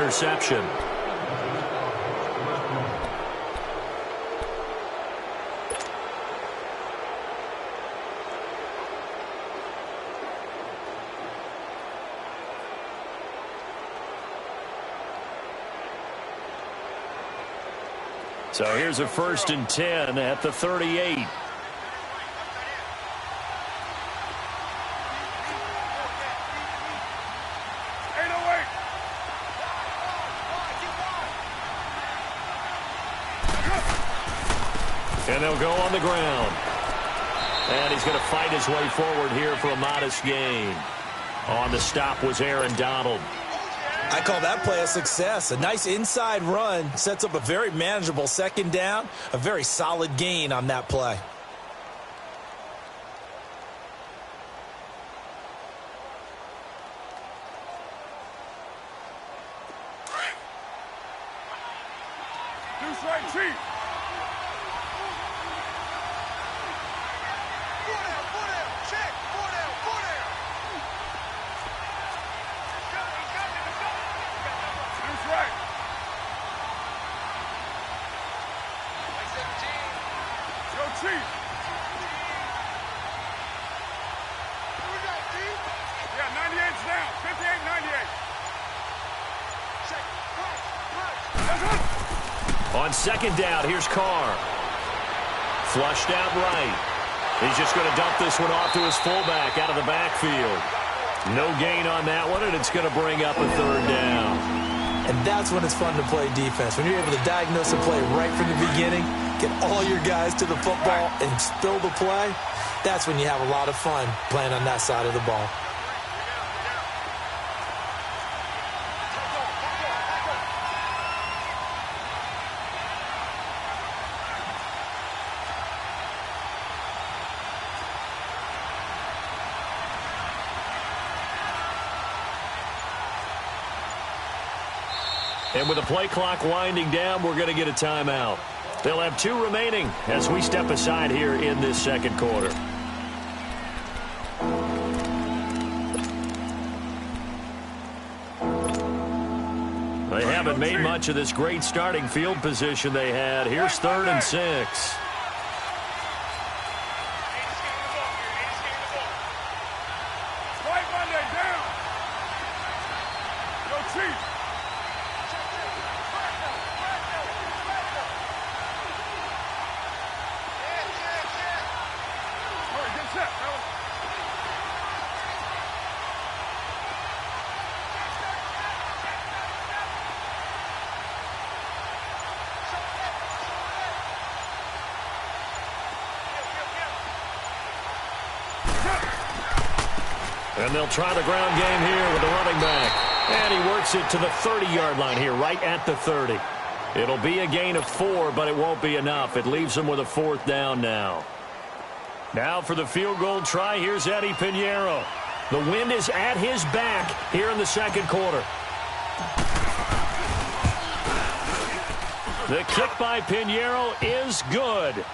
interception. So here's a 1st and 10 at the 38. And they'll go on the ground. And he's going to fight his way forward here for a modest gain. On the stop was Aaron Donald. I call that play a success. A nice inside run sets up a very manageable 2nd down. A very solid gain on that play. Deuce right, Chief. On 2nd down, here's Carr. Flushed out right. He's just going to dump this one off to his fullback out of the backfield. No gain on that one, and it's going to bring up a 3rd down. And that's when it's fun to play defense. When you're able to diagnose a play right from the beginning, get all your guys to the football and spill the play, that's when you have a lot of fun playing on that side of the ball. And with the play clock winding down, we're going to get a timeout. They'll have 2 remaining as we step aside here in this 2nd quarter. They haven't made much of this great starting field position they had. Here's 3rd and 6. And they'll try the ground game here with the running back. And he works it to the 30-yard line here, right at the 30. It'll be a gain of 4, but it won't be enough. It leaves him with a 4th down now. Now for the field goal try, here's Eddie Pinheiro. The wind is at his back here in the 2nd quarter. The kick by Pinheiro is good.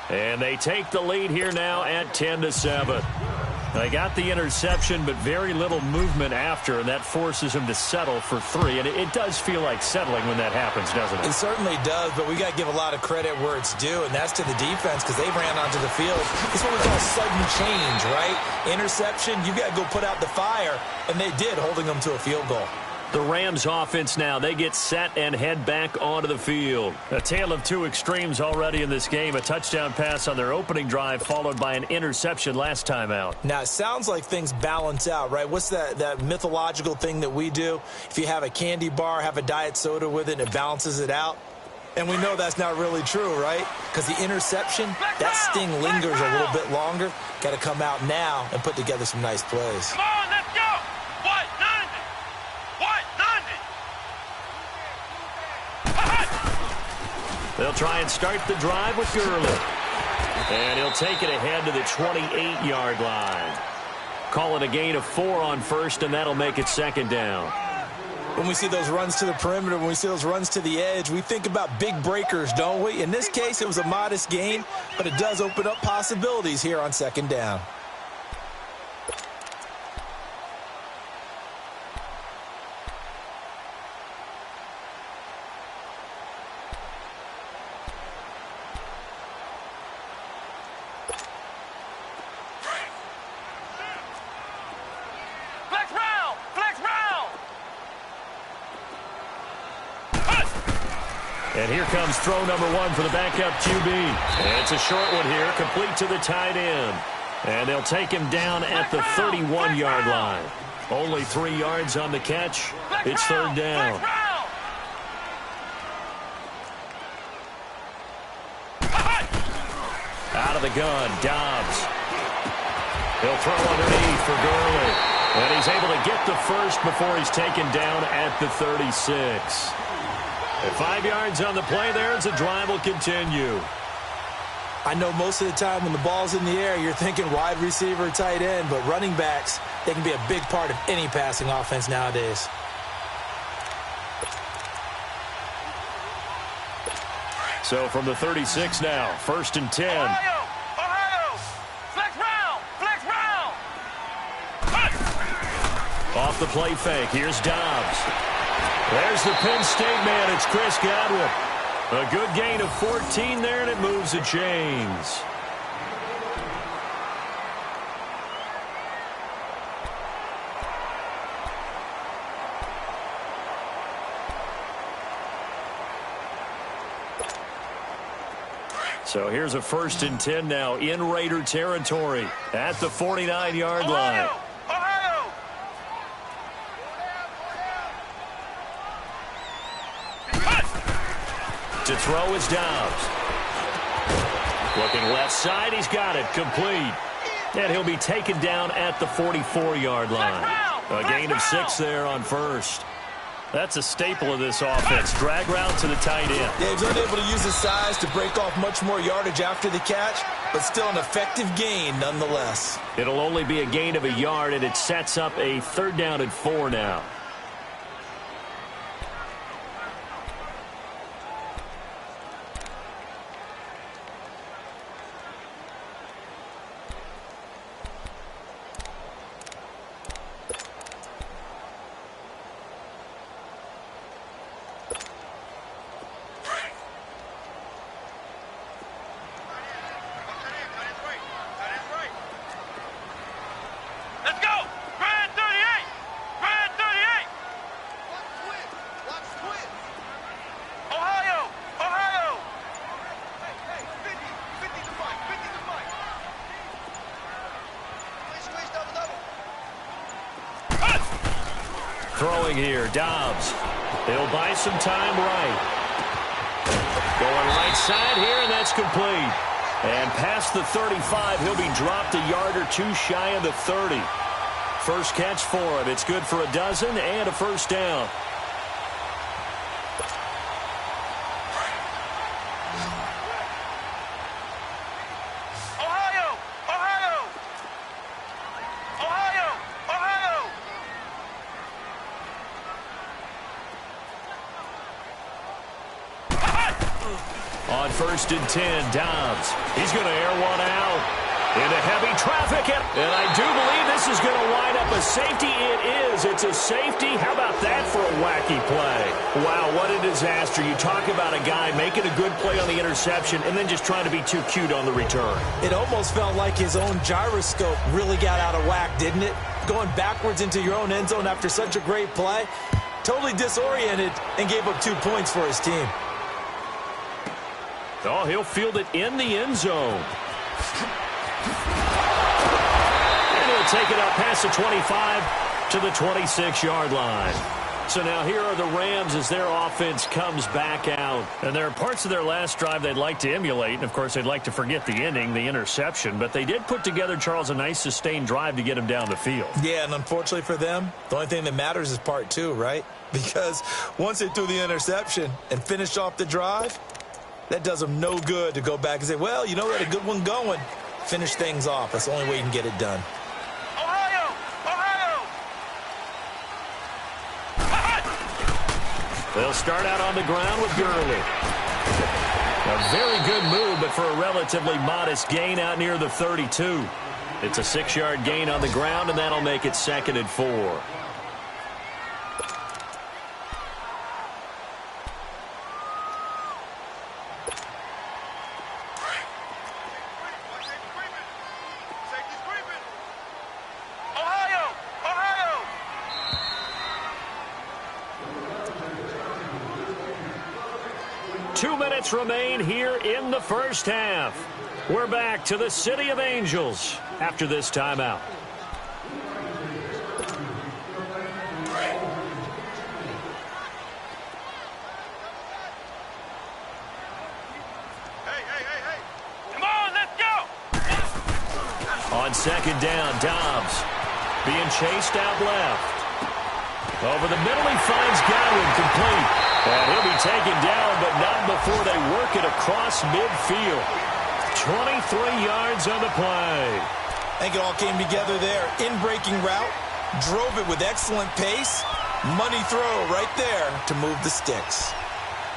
And they take the lead here now at 10-7. They got the interception, but very little movement after, and that forces him to settle for 3. And it does feel like settling when that happens, doesn't it? It certainly does, but we got to give a lot of credit where it's due, and that's to the defense because they ran onto the field. It's what we call sudden change, right? Interception, you got to go put out the fire, and they did, holding them to a field goal. The Rams offense now, they get set and head back onto the field. A tale of 2 extremes already in this game. A touchdown pass on their opening drive followed by an interception last time out. Now, it sounds like things balance out, right? What's that mythological thing that we do? If you have a candy bar, have a diet soda with it, and it balances it out. And we know that's not really true, right? Because the interception, that sting lingers a little bit longer. Got to come out now and put together some nice plays. Come on, let's go! What? 90! What? 90! They'll try and start the drive with Gurley. And he'll take it ahead to the 28-yard line. Call it a gain of 4 on 1st, and that'll make it 2nd down. When we see those runs to the perimeter, when we see those runs to the edge, we think about big breakers, don't we? In this case, it was a modest gain, but it does open up possibilities here on 2nd down. And here comes throw number one for the backup QB. And it's a short one here, complete to the tight end. And they'll take him down at the 31-yard line. Only 3 yards on the catch. It's third down. Out of the gun, Dobbs. He'll throw underneath for Gurley. And he's able to get the first before he's taken down at the 36. And 5 yards on the play there as the drive will continue. I know most of the time when the ball's in the air, you're thinking wide receiver, tight end, but running backs, they can be a big part of any passing offense nowadays. So from the 36 now, 1st and 10. Ohio! Flex round! Off the play fake, here's Dobbs. There's the Penn State man, it's Chris Godwin. A good gain of 14 there, and it moves the chains. So here's a 1st and 10 now in Raider territory at the 49-yard line. Ohio! To throw is Dobbs. Looking left side, he's got it, complete. And he'll be taken down at the 44-yard line. A gain of 6 there on 1st. That's a staple of this offense. Drag route to the tight end. Yeah, he's unable to use his size to break off much more yardage after the catch, but still an effective gain nonetheless. It'll only be a gain of a yard, and it sets up a 3rd down and 4 now. Throwing here, Dobbs. He'll buy some time right. Going right side here, and that's complete. And past the 35, he'll be dropped a yard or 2 shy of the 30. First catch for him. It's good for a dozen and a 1st down. On 1st and 10, Dobbs. He's going to air one out into heavy traffic. And I do believe this is going to wind up a safety. It is. It's a safety. How about that for a wacky play? Wow, what a disaster. You talk about a guy making a good play on the interception and then just trying to be too cute on the return. It almost felt like his own gyroscope really got out of whack, didn't it? Going backwards into your own end zone after such a great play. Totally disoriented and gave up 2 points for his team. Oh, he'll field it in the end zone. And he'll take it up past the 25 to the 26-yard line. So now here are the Rams as their offense comes back out. And there are parts of their last drive they'd like to emulate. And, of course, they'd like to forget the ending, the interception. But they did put together, Charles, a nice sustained drive to get him down the field. Yeah, and unfortunately for them, the only thing that matters is part 2, right? Because once they threw the interception and finished off the drive, that does them no good to go back and say, well, you know, we had a good one going. Finish things off. That's the only way you can get it done. Ohio! They'll start out on the ground with Gurley. A very good move, but for a relatively modest gain out near the 32. It's a 6-yard gain on the ground, and that'll make it 2nd and 4. 2 minutes remain here in the first half. We're back to the City of Angels after this timeout. Come on, let's go! On second down, Dobbs being chased out left. Over the middle, he finds Godwin complete. And he'll be taken down, but not before they work it across midfield. 23 yards on the play. I think it all came together there. In-breaking route, drove it with excellent pace. Money throw right there to move the sticks.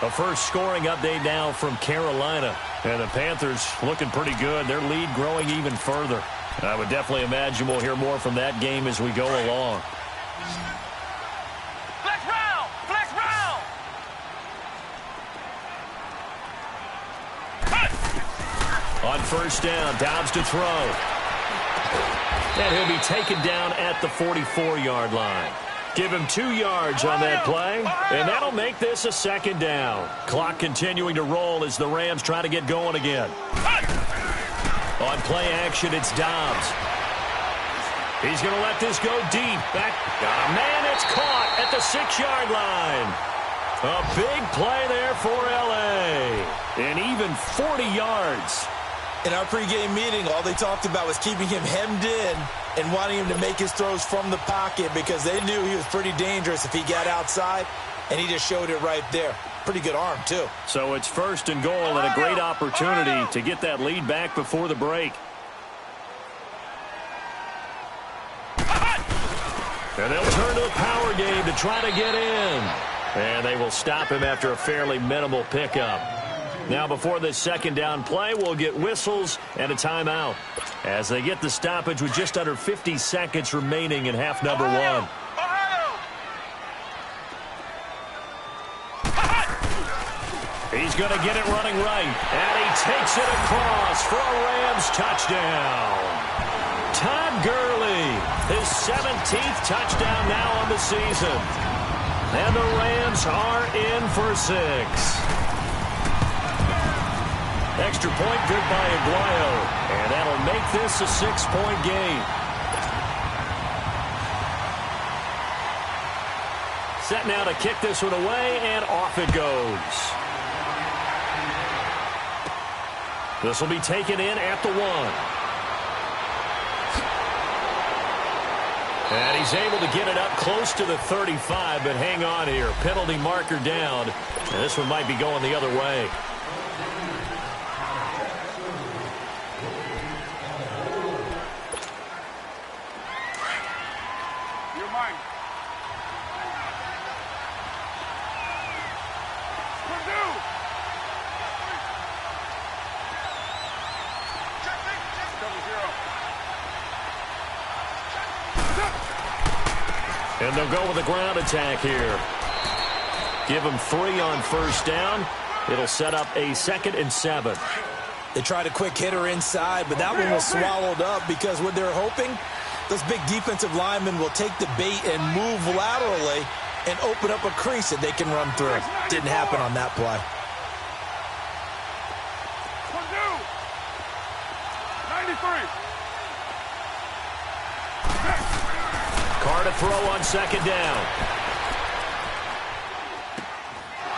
A first scoring update now from Carolina. And the Panthers looking pretty good. Their lead growing even further. And I would definitely imagine we'll hear more from that game as we go along. Flex round! Flex round! On first down, Dobbs to throw. And he'll be taken down at the 44-yard line. Give him 2 yards on that play, and that'll make this a second down. Clock continuing to roll as the Rams try to get going again. On play action, it's Dobbs. He's going to let this go deep. Back. Man, it's caught at the 6-yard line. A big play there for L.A. And even 40 yards. In our pregame meeting, all they talked about was keeping him hemmed in and wanting him to make his throws from the pocket because they knew he was pretty dangerous if he got outside, and he just showed it right there. Pretty good arm, too. So it's first and goal and a great opportunity to get that lead back before the break. And they'll turn to the power game to try to get in. And they will stop him after a fairly minimal pickup. Now before this second down play, we'll get whistles and a timeout as they get the stoppage with just under 50 seconds remaining in half number one. He's going to get it running right, and he takes it across for a Rams touchdown. Todd Gurley, his 17th touchdown now on the season. And the Rams are in for 6. Extra point good by Aguayo, and that'll make this a 6-point game. Set now to kick this one away, and off it goes. This will be taken in at the 1. And he's able to get it up close to the 35, but hang on here. Penalty marker down, and this one might be going the other way. And they'll go with a ground attack here. Give them 3 on first down. It'll set up a 2nd and 7. They tried a quick hitter inside, but that one was swallowed up because what they're hoping, those big defensive linemen will take the bait and move laterally and open up a crease that they can run through. Didn't happen on that play. 93. Carr to throw on second down.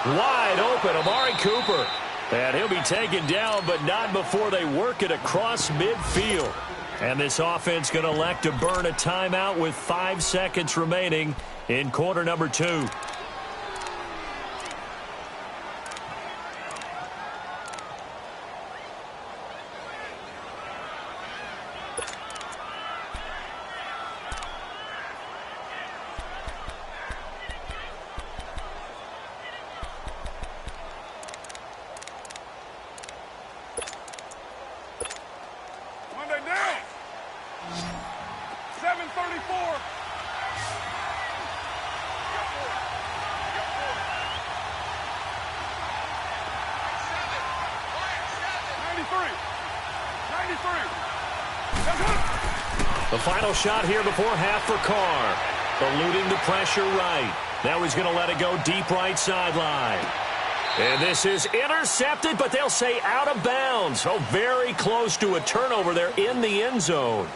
Wide open, Amari Cooper. And he'll be taken down, but not before they work it across midfield. And this offense going to elect to burn a timeout with 5 seconds remaining in quarter number 2. The final shot here before half for Carr. Eluding the pressure right. Now he's going to let it go deep right sideline. And this is intercepted, but they'll say out of bounds. Oh, very close to a turnover there in the end zone.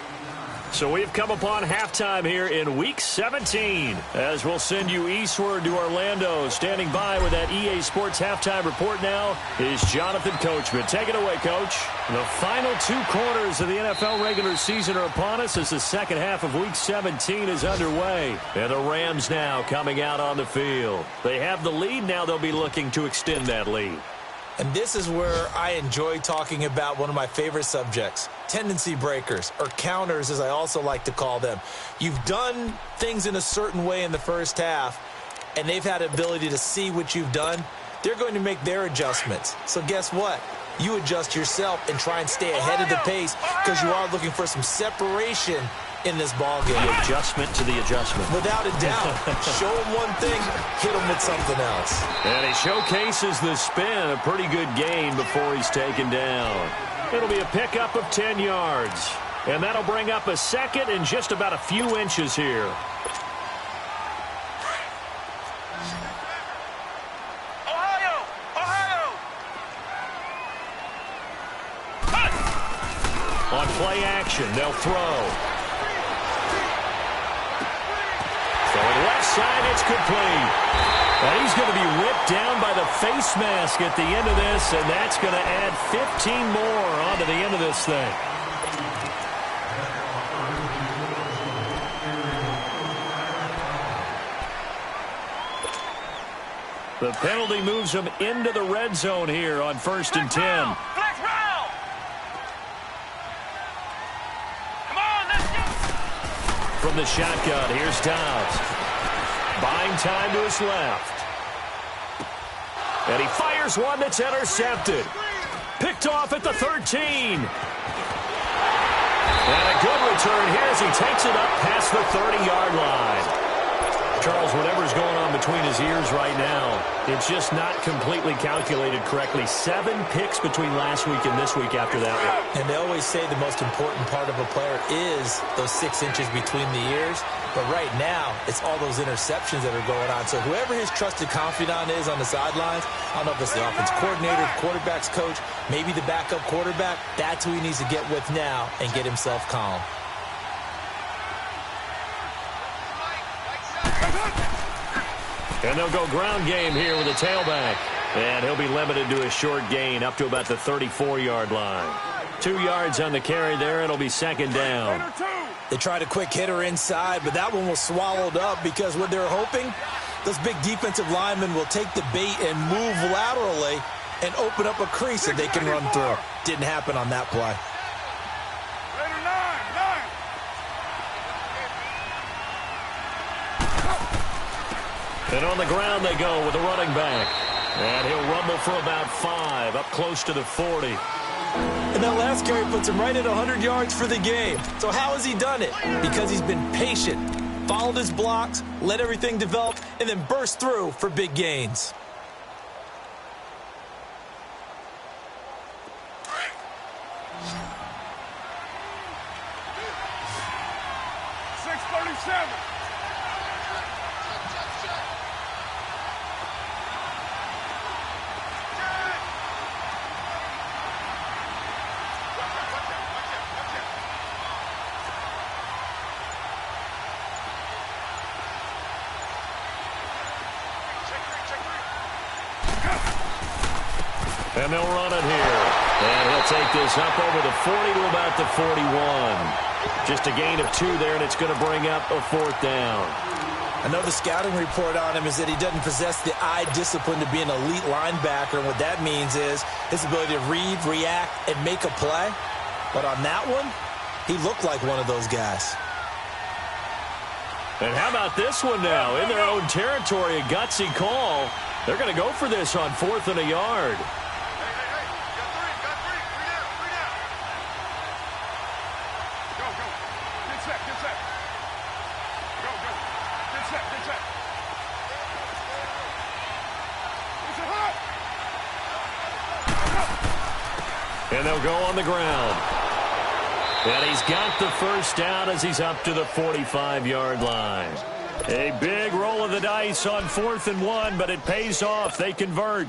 So we've come upon halftime here in Week 17. As we'll send you eastward to Orlando. Standing by with that EA Sports halftime report now is Jonathan Coachman. Take it away, Coach. The final 2 quarters of the NFL regular season are upon us as the second half of Week 17 is underway. And the Rams now coming out on the field. They have the lead. Now they'll be looking to extend that lead. And this is where I enjoy talking about one of my favorite subjects, tendency breakers, or counters as I also like to call them. You've done things in a certain way in the first half, and they've had the ability to see what you've done. They're going to make their adjustments. So guess what? You adjust yourself and try and stay ahead of the pace because you are looking for some separation in this ball game. The adjustment to the adjustment. Without a doubt. Show him one thing, hit him with something else. And he showcases the spin, a pretty good gain before he's taken down. It'll be a pickup of 10 yards. And that'll bring up a second and just about a few inches here. Ohio! Ohio! On play action, they'll throw. Throwing left side, it's complete. And he's going to be ripped down by the face mask at the end of this, and that's going to add 15 more onto the end of this thing. The penalty moves them into the red zone here on 1st and 10. Flex round! Come on, let's go! From the shotgun, here's Dobbs. Buying time to his left. And he fires one that's intercepted. Picked off at the 13. And a good return here as he takes it up past the 30-yard line. Charles, whatever's going on between his ears right now, it's just not completely calculated correctly. 7 picks between last week and this week after that one. And they always say the most important part of a player is those 6 inches between the ears. But right now, it's all those interceptions that are going on. So whoever his trusted confidant is on the sidelines, I don't know if it's the offense coordinator, the quarterback's coach, maybe the backup quarterback, that's who he needs to get with now and get himself calm. And they'll go ground game here with a tailback. And he'll be limited to a short gain up to about the 34-yard line. 2 yards on the carry there. It'll be second down. They tried a quick hitter inside, but that one was swallowed up because what they're hoping, those big defensive linemen will take the bait and move laterally and open up a crease that they can run through. Didn't happen on that play. And on the ground they go with the running back. And he'll rumble for about 5, up close to the 40. And that last carry puts him right at 100 yards for the game. So how has he done it? Because he's been patient, followed his blocks, let everything develop, and then burst through for big gains. And they'll run it here. And he'll take this up over the 40 to about the 41. Just a gain of 2 there, and it's going to bring up a 4th down. I know the scouting report on him is that he doesn't possess the eye discipline to be an elite linebacker. And what that means is his ability to read, react, and make a play. But on that one, he looked like one of those guys. And how about this one now? In their own territory, a gutsy call. They're going to go for this on 4th and a yard. And they'll go on the ground. And he's got the first down as he's up to the 45-yard line. A big roll of the dice on 4th and 1, but it pays off. They convert.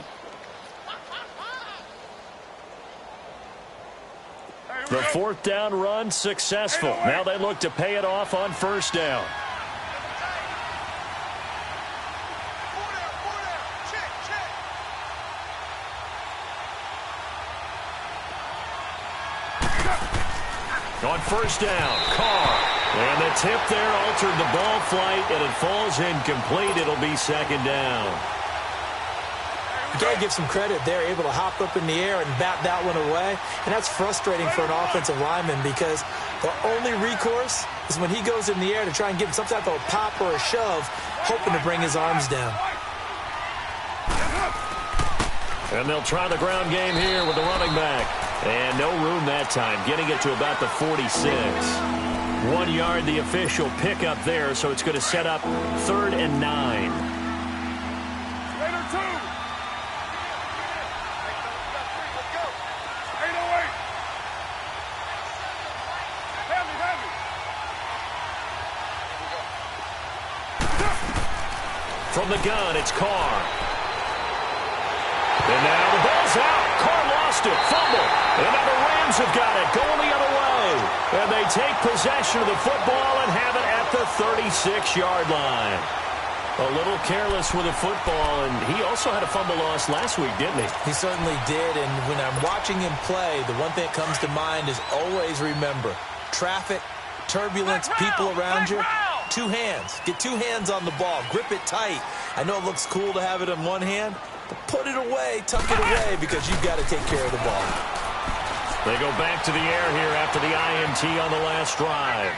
The fourth down run successful. Now they look to pay it off on first down. On first down, Carr. And the tip there altered the ball flight, and it falls incomplete. It'll be second down. You got to give some credit. They're able to hop up in the air and bat that one away. And that's frustrating for an offensive lineman because the only recourse is when he goes in the air to try and give him some type of a pop or a shove, hoping to bring his arms down. And they'll try the ground game here with the running back. And no room that time, getting it to about the 46. 1 yard, the official pickup there, so it's going to set up 3rd and 9. Raider 2. 808. Heavy. From the gun, it's Carr. And now the ball's out. Carr lost it. Fumble. And now the Rams have got it. Going the other way. And they take possession of the football and have it at the 36-yard line. A little careless with the football, and he also had a fumble loss last week, didn't he? He certainly did, and when I'm watching him play, the one thing that comes to mind is always remember, traffic, turbulence, people around you, 2 hands. Get 2 hands on the ball. Grip it tight. I know it looks cool to have it in one hand, but put it away, tuck it away, because you've got to take care of the ball. They go back to the air here after the INT on the last drive.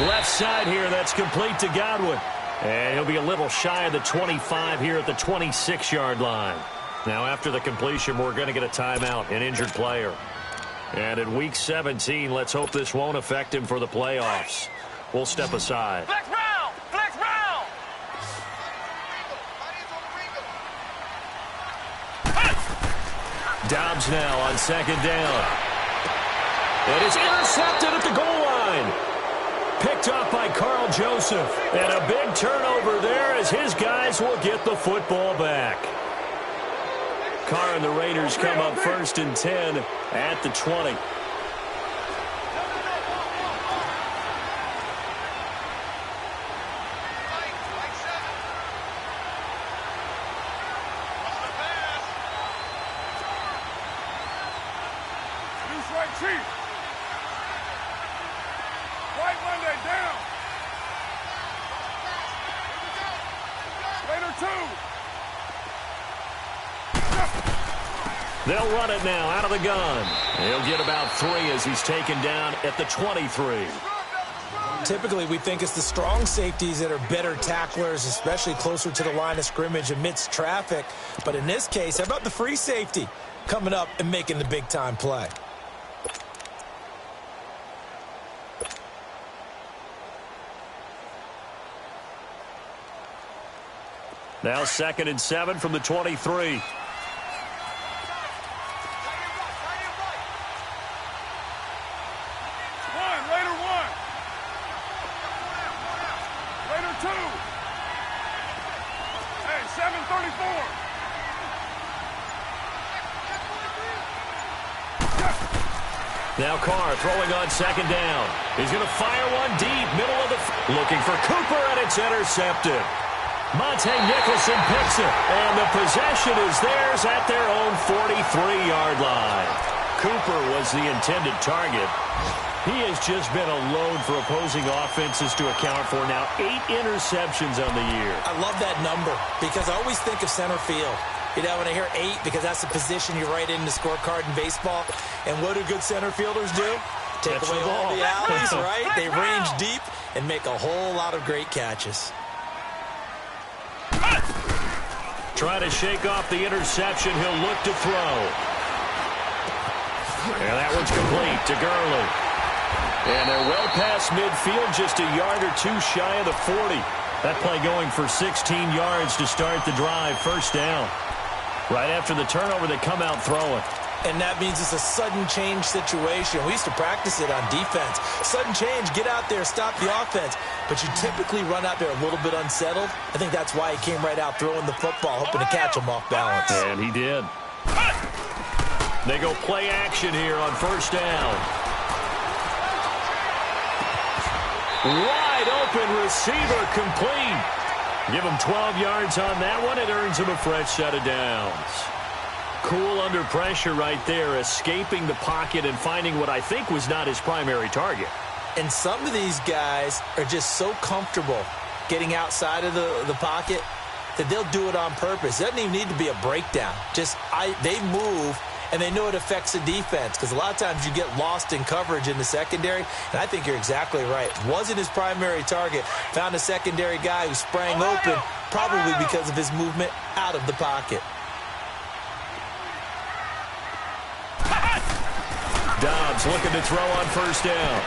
Left side here, that's complete to Godwin. And he'll be a little shy of the 25 here at the 26-yard line. Now, after the completion, we're going to get a timeout, an injured player. And in Week 17, let's hope this won't affect him for the playoffs. We'll step aside. Flex round. Dobbs now on 2nd down. And it's intercepted at the goal line. Picked up by Carl Joseph. And a big turnover there as his guys will get the football back. Carr and the Raiders come up 1st and 10 at the 20. They'll run it now out of the gun. He'll get about 3 as he's taken down at the 23. Typically, we think it's the strong safeties that are better tacklers, especially closer to the line of scrimmage amidst traffic. But in this case, how about the free safety coming up and making the big-time play? Now 2nd and 7 from the 23. Now Carr throwing on 2nd down. He's going to fire one deep, middle of the... Looking for Cooper, and it's intercepted. Monte Nicholson picks it, and the possession is theirs at their own 43-yard line. Cooper was the intended target. He has just been alone for opposing offenses to account for now 8 interceptions on the year. I love that number because I always think of center field. You know, when I hear 8, because that's the position you write in the scorecard in baseball. And what do good center fielders do? Take Catch away the all ball. the alleys, right? They range deep and make a whole lot of great catches. Trying to shake off the interception. He'll look to throw. And that one's complete to Gurley. And they're well past midfield, just a yard or 2 shy of the 40. That play going for 16 yards to start the drive. First down. Right after the turnover, they come out throwing. And that means it's a sudden change situation. We used to practice it on defense. Sudden change, get out there, stop the offense. But you typically run out there a little bit unsettled. I think that's why he came right out throwing the football, hoping to catch him off balance. And he did. They go play action here on first down. Wide open receiver complete. Give him 12 yards on that one. It earns him a fresh set of downs. Cool under pressure right there, escaping the pocket and finding what I think was not his primary target. And some of these guys are just so comfortable getting outside of the pocket that they'll do it on purpose. It doesn't even need to be a breakdown. They move, and they know it affects the defense because a lot of times you get lost in coverage in the secondary, and I think you're exactly right. Wasn't his primary target. Found a secondary guy who sprang open, probably because of his movement out of the pocket. Dobbs looking to throw on first down.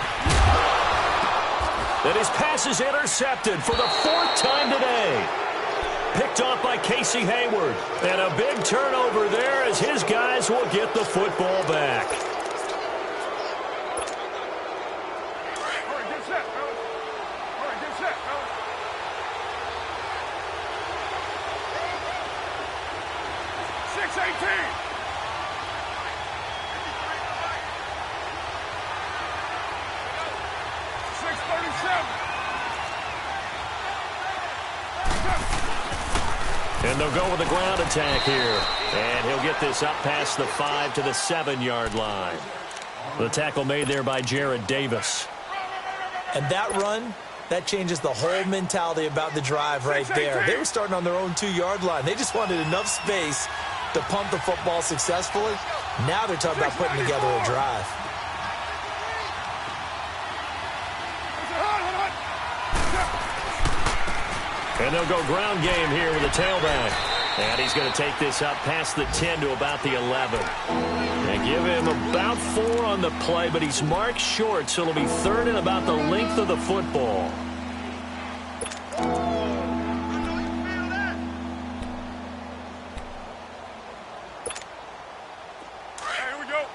And his pass is intercepted for the 4th time today. Picked off by Casey Hayward. And a big turnover there as his guys will get the football back. All right, get set, fellas. All right, get set, fellas. 6-18. 6-37. And they'll go with a ground attack here. And he'll get this up past the 5 to the 7-yard line. The tackle made there by Jared Davis. And that run, that changes the whole mentality about the drive right there. They were starting on their own 2-yard line. They just wanted enough space to pump the football successfully. Now they're talking about putting together a drive. And they'll go ground game here with a tailback. And he's going to take this up past the 10 to about the 11. And give him about 4 on the play, but he's marked short, so it'll be 3rd and about the length of the football. Here we go.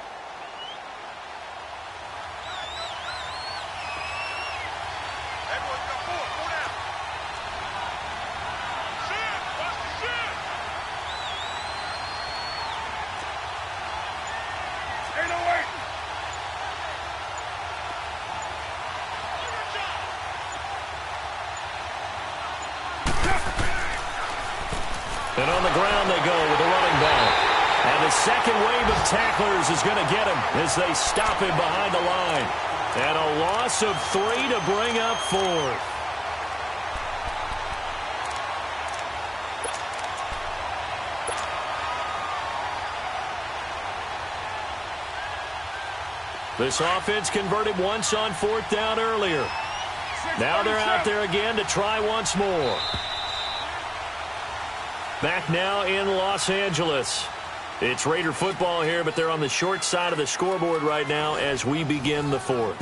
Everyone's got 4. 4 down. Shit! Watch the shit! 808. And on the ground they go with the running back. And the second wave of tacklers is going to get him as they stop him behind the line. And a loss of 3 to bring up 4th. This offense converted once on 4th down earlier. Now they're out there again to try once more. Back now in Los Angeles. It's Raider football here, but they're on the short side of the scoreboard right now as we begin the 4th.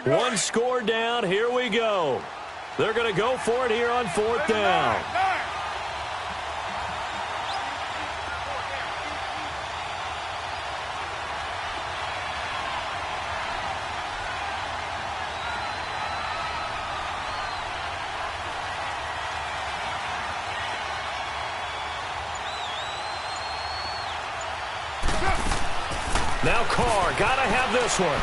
One score down. Here we go. They're going to go for it here on 4th down. Now Carr, got to have this one.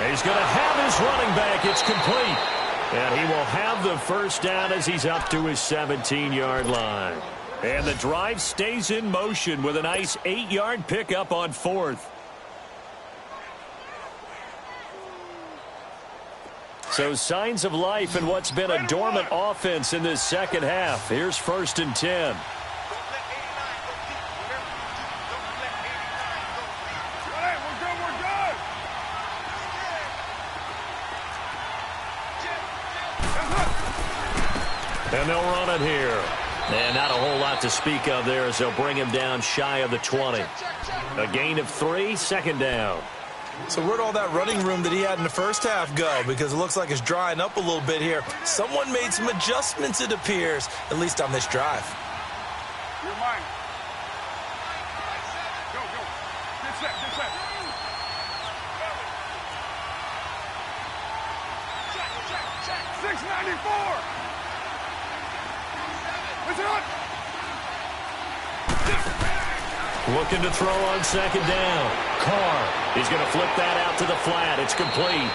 He's going to have his running back. It's complete. And he will have the first down as he's up to his 17-yard line. And the drive stays in motion with a nice 8-yard pickup on 4th. So signs of life in what's been a dormant offense in this second half. Here's 1st and 10. And they'll run it here. And not a whole lot to speak of there as they'll bring him down shy of the 20. A gain of 3, 2nd down. So where'd all that running room that he had in the first half go? Because it looks like it's drying up a little bit here. Someone made some adjustments, it appears, at least on this drive. You're mine. set, get set. 694. What's it? Looking to throw on second down. Carr. He's going to flip that out to the flat. It's complete.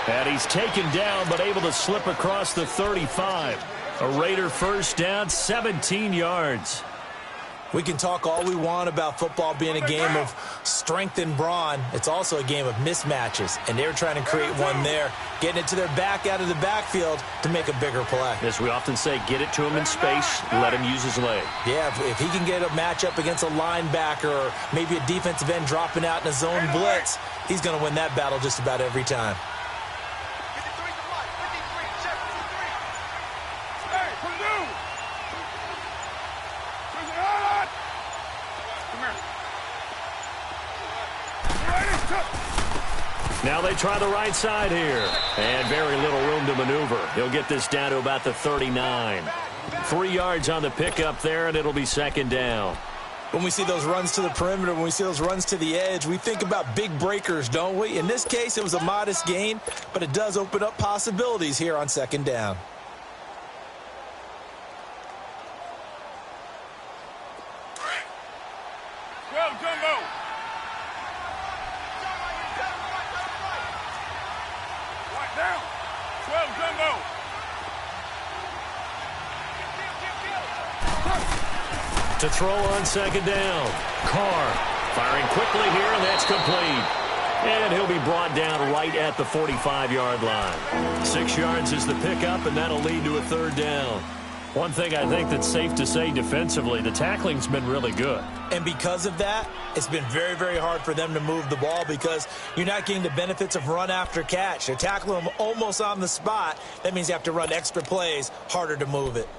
And he's taken down but able to slip across the 35. A Raider first down, 17 yards. We can talk all we want about football being a game of strength and brawn. It's also a game of mismatches, and they're trying to create one there, getting it to their back out of the backfield to make a bigger play. As we often say, get it to him in space, let him use his leg. Yeah, if he can get a matchup against a linebacker or maybe a defensive end dropping out in a zone blitz, he's going to win that battle just about every time. Now they try the right side here. And very little room to maneuver. He'll get this down to about the 39. 3 yards on the pickup there, and it'll be second down. When we see those runs to the perimeter, when we see those runs to the edge, we think about big breakers, don't we? In this case, it was a modest gain, but it does open up possibilities here on second down. Well, Jumbo. Right down. 12, Jumbo. To throw on second down. Carr firing quickly here, and that's complete. And he'll be brought down right at the 45-yard line. 6 yards is the pickup, and that'll lead to a third down. One thing I think that's safe to say defensively, the tackling's been really good. And because of that, it's been very, very hard for them to move the ball because you're not getting the benefits of run after catch. They're tackling them almost on the spot. That means you have to run extra plays, harder to move it.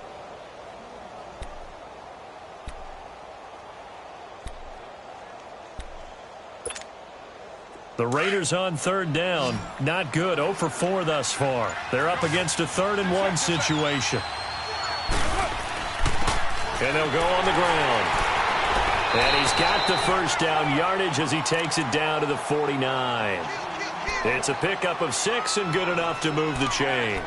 The Raiders on third down. Not good. 0 for 4 thus far. They're up against a 3rd-and-1 situation. And they'll go on the ground. And he's got the first down yardage as he takes it down to the 49. It's a pickup of 6 and good enough to move the chains.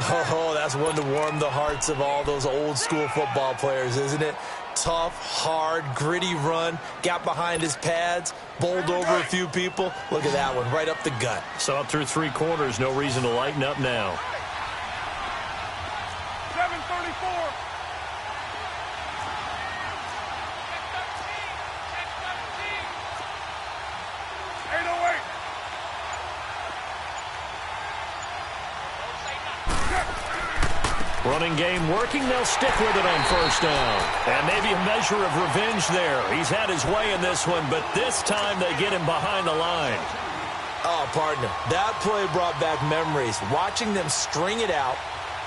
Oh, that's one to warm the hearts of all those old-school football players, isn't it? Tough, hard, gritty run, got behind his pads, bowled over a few people. Look at that one, right up the gut. So up through 3 quarters, no reason to lighten up now. 7:34. Running game working. They'll stick with it on first down. And maybe a measure of revenge there. He's had his way in this one, but this time they get him behind the line. Oh, partner, that play brought back memories. Watching them string it out,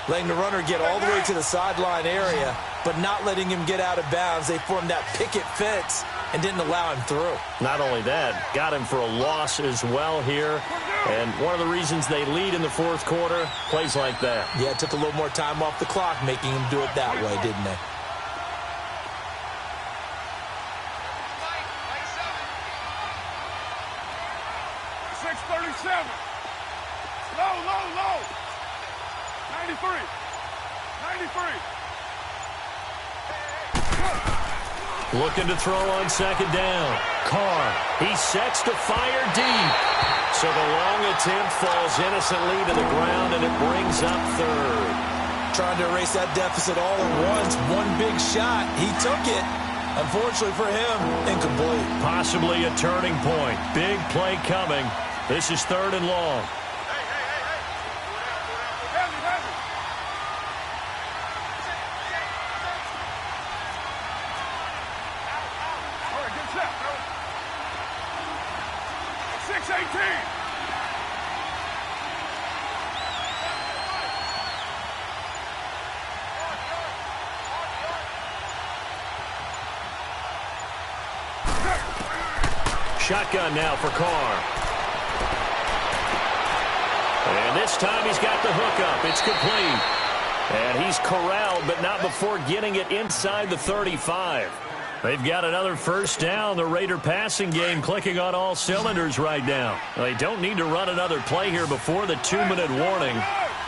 letting the runner get all the way to the sideline area, but not letting him get out of bounds. They formed that picket fence and didn't allow him through. Not only that, got him for a loss as well here. And one of the reasons they lead in the 4th quarter, plays like that. Yeah, it took a little more time off the clock, making him do it that way, didn't they? Low. 93. 93. Looking to throw on second down. Carr, he sets to fire deep. So the long attempt falls innocently to the ground, and it brings up 3rd. Trying to erase that deficit all at once. One big shot. He took it. Unfortunately for him, incomplete. Possibly a turning point. Big play coming. This is 3rd and long. Shotgun now for Carr. And this time he's got the hook up. It's complete. And he's corralled, but not before getting it inside the 35. They've got another first down. The Raider passing game clicking on all cylinders right now. They don't need to run another play here before the 2-minute warning.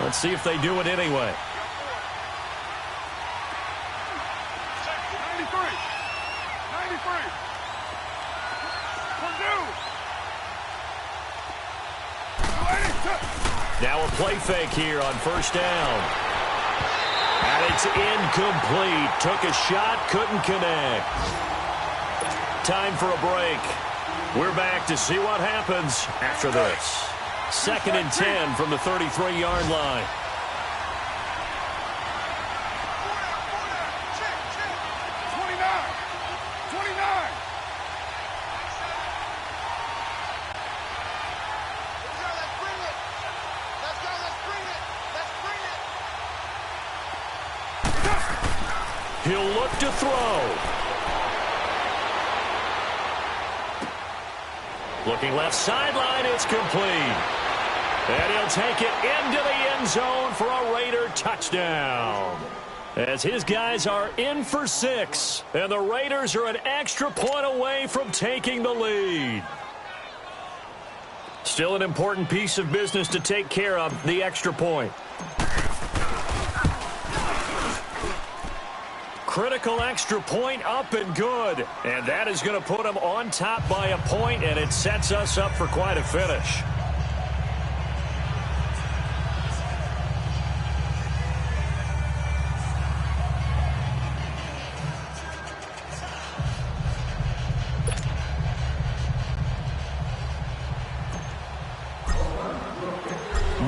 Let's see if they do it anyway. 93. Now a play fake here on first down. And it's incomplete. Took a shot, couldn't connect. Time for a break. We're back to see what happens after this. 2nd and 10 from the 33-yard line. He'll look to throw. Looking left sideline, it's complete. And he'll take it into the end zone for a Raider touchdown. As his guys are in for 6. And the Raiders are an extra point away from taking the lead. Still an important piece of business to take care of, the extra point. Critical extra point up and good. And that is going to put them on top by a point, and it sets us up for quite a finish.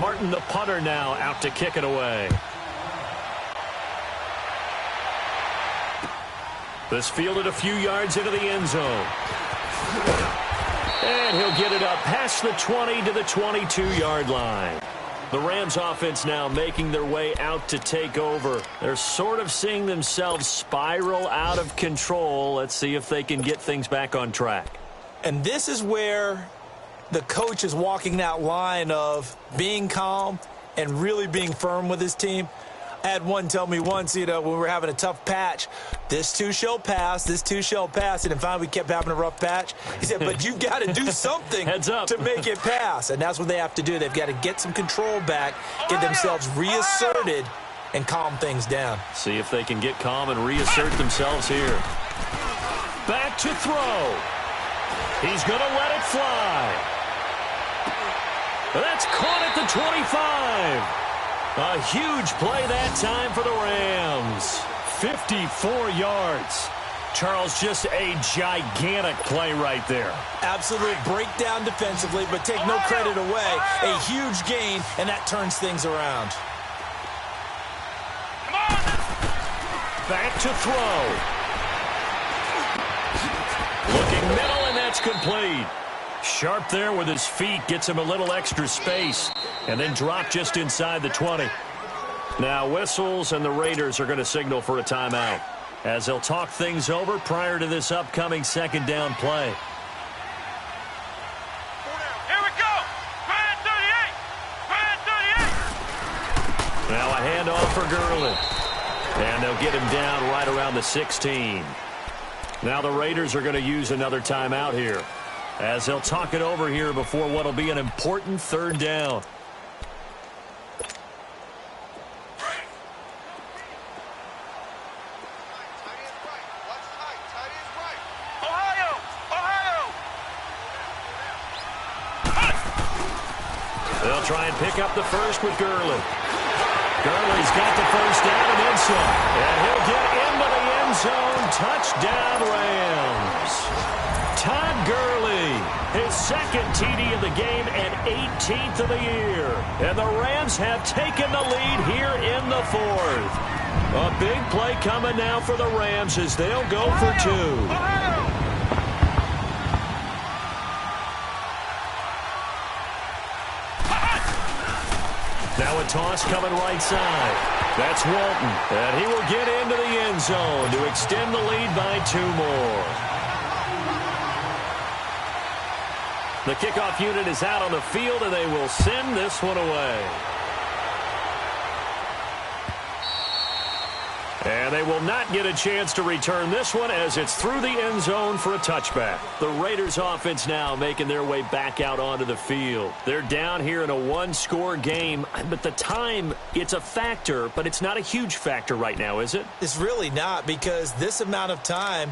Martin, the punter, now out to kick it away. This fielded a few yards into the end zone. And he'll get it up past the 20 to the 22-yard line. The Rams offense now making their way out to take over. They're sort of seeing themselves spiral out of control. Let's see if they can get things back on track. And this is where the coach is walking that line of being calm and really being firm with his team. I had one tell me once, when we were having a tough patch, this too shall pass, this too shall pass. And then finally we kept having a rough patch. He said, but you've got to do something Heads up. to make it pass. And that's what they have to do. They've got to get some control back, get themselves reasserted, and calm things down. See if they can get calm and reassert themselves here. Back to throw. He's going to let it fly. That's caught at the 25. A huge play that time for the Rams. 54 yards. Charles, just a gigantic play right there. Absolute breakdown defensively, but take no credit away. A huge gain, and that turns things around. Back to throw. Looking middle, and that's complete. Sharp there with his feet, gets him a little extra space, and then drop just inside the 20. Now whistles, and the Raiders are going to signal for a timeout as they'll talk things over prior to this upcoming second down play. Here we go. Grand 38. Grand 38. Now a handoff for Gurley. And they'll get him down right around the 16. Now the Raiders are going to use another timeout here, as they'll talk it over here before what will be an important third down. They'll try and pick up the first with Gurley. Gurley's got the first down and then some. And he'll get into the end zone. Touchdown, Rams. Todd Gurley, his second TD of the game and 18th of the year. And the Rams have taken the lead here in the fourth. A big play coming now for the Rams as they'll go for two. Now a toss coming right side. That's Walton. And he will get into the end zone to extend the lead by 2 more. The kickoff unit is out on the field, and they will send this one away. And And they will not get a chance to return this one as it's through the end zone for a touchback. The Raiders offense now making their way back out onto the field. They're down here in a one-score game, but the time, it's a factor, but it's not a huge factor right now, is it? It's really not, because this amount of time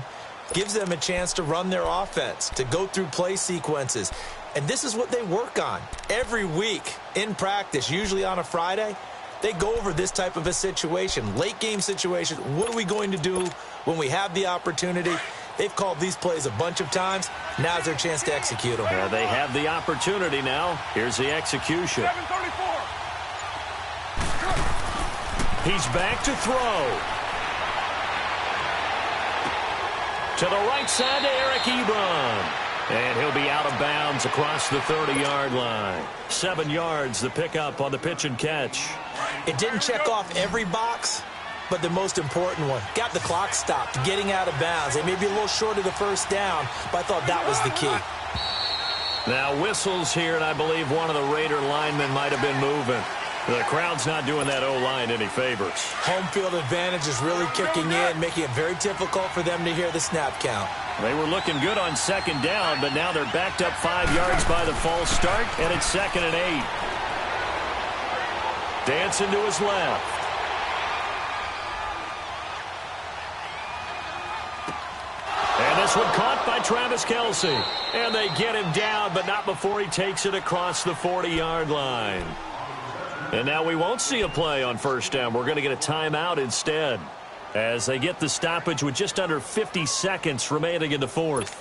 gives them a chance to run their offense, to go through play sequences. And this is what they work on every week in practice, usually on a Friday. They go over this type of a situation, late game situation. What are we going to do when we have the opportunity? They've called these plays a bunch of times. Now's their chance to execute them. Yeah, they have the opportunity now. Here's the execution. 7:34. He's back to throw. To the right side to Eric Ebron. And he'll be out of bounds across the 30-yard line. 7 yards, the pickup on the pitch and catch. It didn't check off every box, but the most important one. Got the clock stopped, getting out of bounds. They may be a little short of the first down, but I thought that was the key. Now whistles here, and I believe one of the Raider linemen might have been moving. The crowd's not doing that O-line any favors. Home field advantage is really kicking in, making it very difficult for them to hear the snap count. They were looking good on second down, but now they're backed up 5 yards by the false start, and it's 2nd and 8. Dancing to his left. And this one caught by Travis Kelce. And they get him down, but not before he takes it across the 40-yard line. And now we won't see a play on first down. We're going to get a timeout instead, as they get the stoppage with just under 50 seconds remaining in the fourth.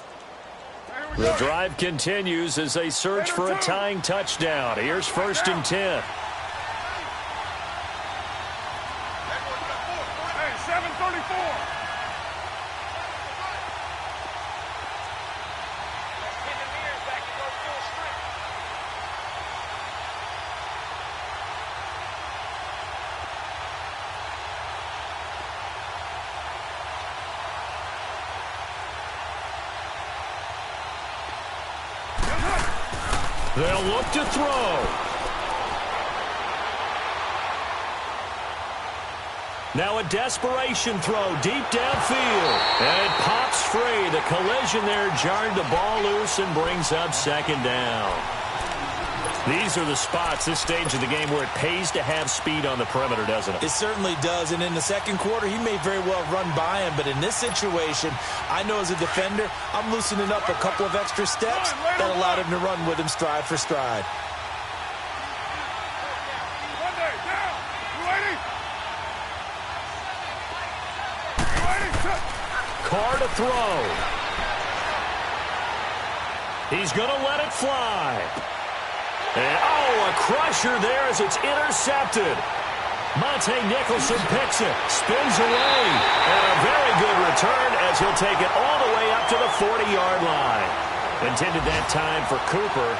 The drive continues as they search for a tying touchdown. Here's 1st and 10. Hey, 7:34. They'll look to throw. Now a desperation throw deep downfield. And it pops free. The collision there jarred the ball loose and brings up 2nd down. These are the spots, this stage of the game, where it pays to have speed on the perimeter, doesn't it? It certainly does, and in the second quarter, he may very well run by him, but in this situation, I know as a defender, I'm loosening up a couple of extra steps that allowed him to run with him stride for stride. One day, down. You ready? Carr to throw. He's going to let it fly. And, a crusher there as it's intercepted. Monte Nicholson picks it, spins away, and a very good return as he'll take it all the way up to the 40-yard line. Intended that time for Cooper.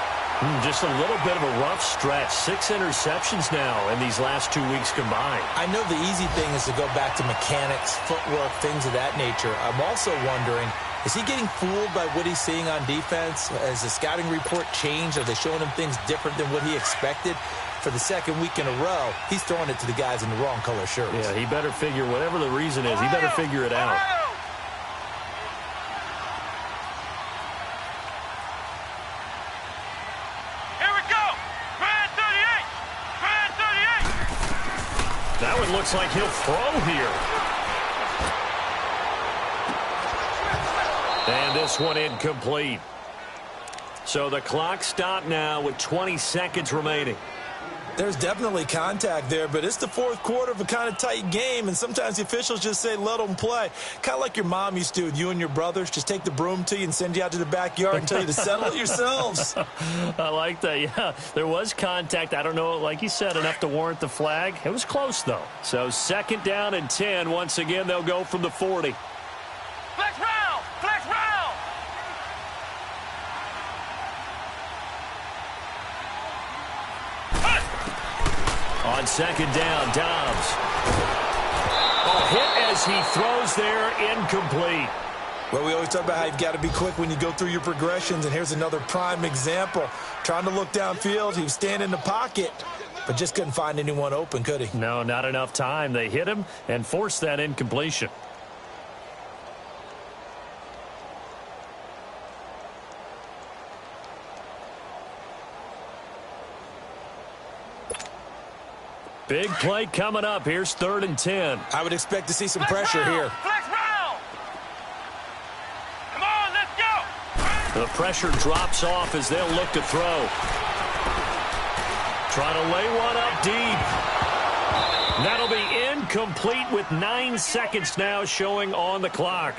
Just a little bit of a rough stretch. 6 interceptions now in these last 2 weeks combined. I know the easy thing is to go back to mechanics, footwork, things of that nature. I'm also wondering, is he getting fooled by what he's seeing on defense? Has the scouting report changed? Are they showing him things different than what he expected? For the second week in a row, he's throwing it to the guys in the wrong color shirts. Yeah, he better figure, whatever the reason is, he better figure it out. Here we go. Brad 38. Brad 38. That one looks like he'll throw here. And this one incomplete. So the clock stopped now with 20 seconds remaining. There's definitely contact there, but it's the fourth quarter of a kind of tight game, and sometimes the officials just say, let them play. Kind of like your mom used to with you and your brothers. Just take the broom to you and send you out to the backyard and tell you to settle it yourselves. I like that, yeah. There was contact. I don't know, like you said, enough to warrant the flag. It was close, though. So 2nd down and 10. Once again, they'll go from the 40. Flex round. Flex round. On 2nd down, Dobbs. A hit as he throws there, incomplete. Well, we always talk about how you've got to be quick when you go through your progressions, and here's another prime example. Trying to look downfield, he was standing in the pocket, but just couldn't find anyone open, could he? No, not enough time. They hit him and forced that incompletion. Big play coming up. Here's 3rd and 10. I would expect to see some pressure here. Flex round. Come on, let's go. The pressure drops off as they'll look to throw. Trying to lay one up deep. That'll be incomplete with 9 seconds now showing on the clock.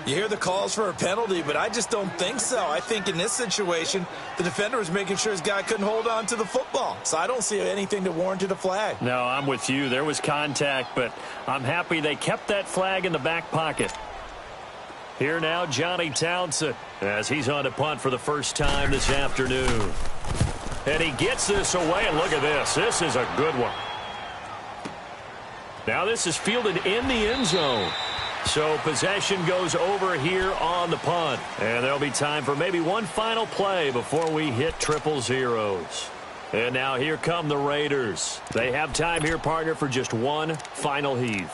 You hear the calls for a penalty, but I just don't think so. I think in this situation, the defender was making sure his guy couldn't hold on to the football. So I don't see anything that warranted a flag. No, I'm with you. There was contact, but I'm happy they kept that flag in the back pocket. Here now, Johnny Townsend, as he's on to punt for the first time this afternoon. And he gets this away, and look at this. This is a good one. Now this is fielded in the end zone. So possession goes over here on the punt. And there'll be time for maybe one final play before we hit 000. And now here come the Raiders. They have time here, partner, for just one final heave.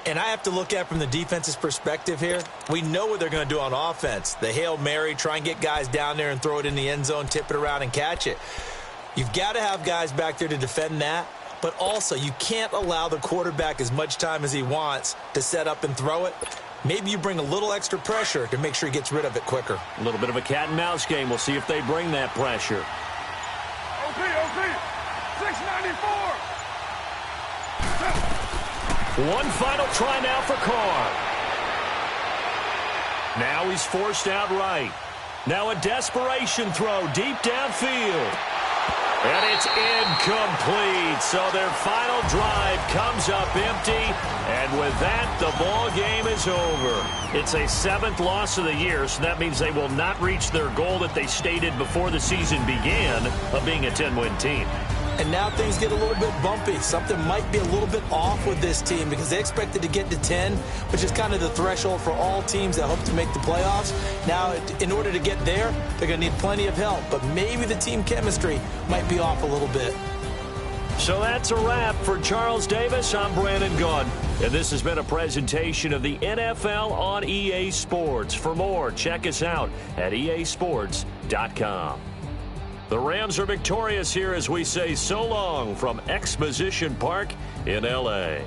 And I have to look at it from the defense's perspective here. We know what they're going to do on offense. The Hail Mary, try and get guys down there and throw it in the end zone, tip it around and catch it. You've got to have guys back there to defend that. But also, you can't allow the quarterback as much time as he wants to set up and throw it. Maybe you bring a little extra pressure to make sure he gets rid of it quicker. A little bit of a cat and mouse game. We'll see if they bring that pressure. OP, 694. One final try now for Carr. Now he's forced out right. Now a desperation throw deep downfield. And it's incomplete. So their final drive comes up empty. And with that, the ball game is over. It's a 7th loss of the year, so that means they will not reach their goal that they stated before the season began of being a 10-win team. And now things get a little bit bumpy. Something might be a little bit off with this team because they expected to get to 10, which is kind of the threshold for all teams that hope to make the playoffs. Now, in order to get there, they're going to need plenty of help. But maybe the team chemistry might be off a little bit. So that's a wrap for Charles Davis. I'm Brandon Gaudin. And this has been a presentation of the NFL on EA Sports. For more, check us out at easports.com. The Rams are victorious here as we say so long from Exposition Park in L.A.